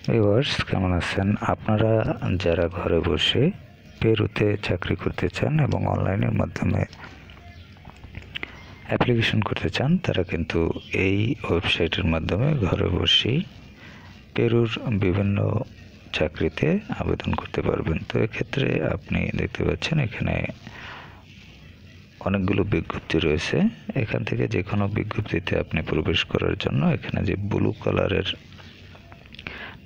Viewers, কেমন আছেন? আপনারা যারা ঘরে বসে পেরুতে চাকরি করতে চান এবং অনলাইনের মাধ্যমে অ্যাপ্লিকেশন করতে চান, তারা কিন্তু এই ওয়েবসাইটের মাধ্যমে ঘরে বসেই পেরুর বিভিন্ন চাকরিতে আবেদন করতে পারবেন। তো এক্ষেত্রে আপনি দেখতে পাচ্ছেন এখানে অনেকগুলো বিজ্ঞপ্তি রয়েছে। এখান থেকে যে কোনো বিজ্ঞপ্তিতে আপনি প্রবেশ করার জন্য এখানে যে ব্লু কালারের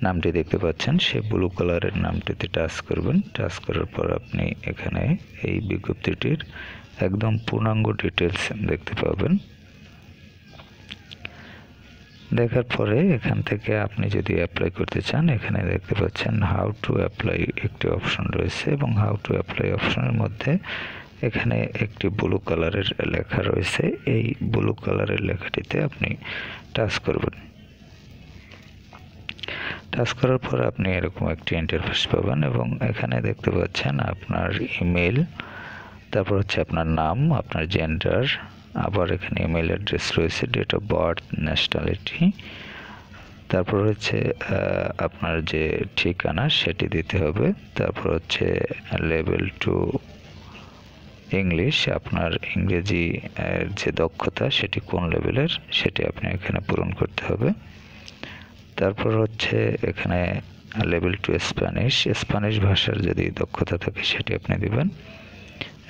নামটি দেখতে পাচ্ছেন, সেই ব্লু কালারের নামটিতে টাচ করবেন। টাচ করার পর আপনি এখানে এই বিজ্ঞপ্তিটির একদম পূর্ণাঙ্গ ডিটেলস দেখতে পাবেন। দেখার পরে এখান থেকে আপনি যদি অ্যাপ্লাই করতে চান, এখানে দেখতে পাচ্ছেন হাউ টু অ্যাপ্লাই একটি অপশন রয়েছে এবং হাউ টু অ্যাপ্লাই অপশনের মধ্যে এখানে একটি ব্লু কালারের লেখা রয়েছে। এই ব্লু কালারের লেখাটিতে আপনি টাচ করবেন। টাচ করার পর আপনি এরকম একটি ইন্টারফেস পাবেন এবং এখানে দেখতে পাচ্ছেন আপনার ইমেল, তারপর হচ্ছে আপনার নাম, আপনার জেন্ডার, আবার এখানে ইমেল অ্যাড্রেস রয়েছে, ডেট অফ বার্থ, ন্যাশনালিটি, তারপর হচ্ছে আপনার যে ঠিকানা সেটি দিতে হবে। তারপর হচ্ছে লেভেল 2 ইংলিশ, আপনার ইংরেজি যে দক্ষতা সেটি কোন লেভেলের সেটি আপনি এখানে পূরণ করতে হবে। তারপর হচ্ছে এখানে লেভেল 2 স্প্যানিশ ভাষার যদি দক্ষতা থাকে সেটি আপনি দিবেন।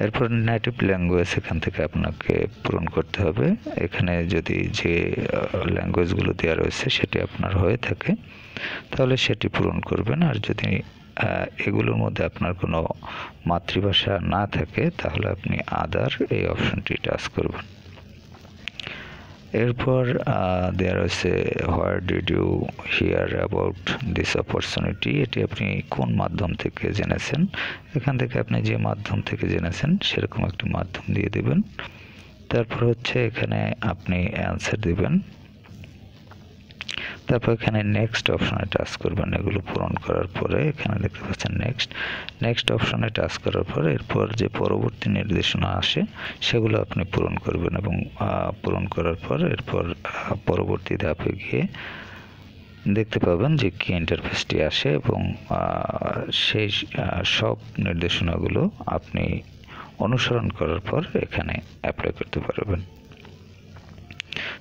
এরপর নেটিভ ল্যাঙ্গুয়েজ এখান থেকে আপনাকে পূরণ করতে হবে। এখানে যদি যে ল্যাঙ্গুয়েজগুলো দেওয়া রয়েছে সেটি আপনার হয়ে থাকে তাহলে সেটি পূরণ করবেন, আর যদি এগুলোর মধ্যে আপনার কোনো মাতৃভাষা না থাকে তাহলে আপনি আদার এই অপশনটি টাচ করবেন। এরপর দেওয়া রয়েছে where did you hear about this opportunity, এটি আপনি কোন মাধ্যম থেকে জেনেছেন। এখান থেকে আপনি যে মাধ্যম থেকে জেনেছেন সেরকম একটি মাধ্যম দিয়ে দেবেন। তারপর হচ্ছে এখানে আপনি অ্যান্সার দিবেন। তারপর এখানে নেক্সট অপশনে টাচ করবেন। এগুলো পূরণ করার পরে এখানে দেখতে পাচ্ছেন নেক্সট অপশনে টাচ করার পরে এরপর যে পরবর্তী নির্দেশনা আসে সেগুলো আপনি পূরণ করবেন এবং পূরণ করার পর এরপর পরবর্তী ধাপে গিয়ে দেখতে পাবেন যে কি ইন্টারফেসটি আসে এবং সেই সব নির্দেশনাগুলো আপনি অনুসরণ করার পর এখানে অ্যাপ্লাই করতে পারবেন।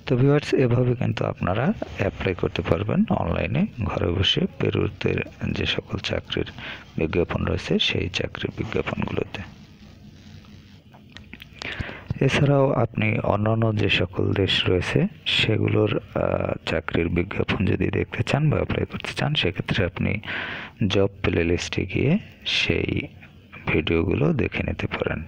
তো ভিউয়ার্স, এভাবে কিন্তু আপনারা অ্যাপ্লাই করতে পারবেন অনলাইনে ঘরে বসে পেরুতে যে সকল চাকরির বিজ্ঞাপন রয়েছে সেই চাকরির বিজ্ঞাপনগুলোতে। এছাড়াও আপনি অন্যান্য যে সকল দেশ রয়েছে সেগুলোর চাকরির বিজ্ঞাপন যদি দেখতে চান বা অ্যাপ্লাই করতে চান, সেক্ষেত্রে আপনি জব প্লে লিস্টে গিয়ে সেই ভিডিওগুলো দেখে নিতে পারেন।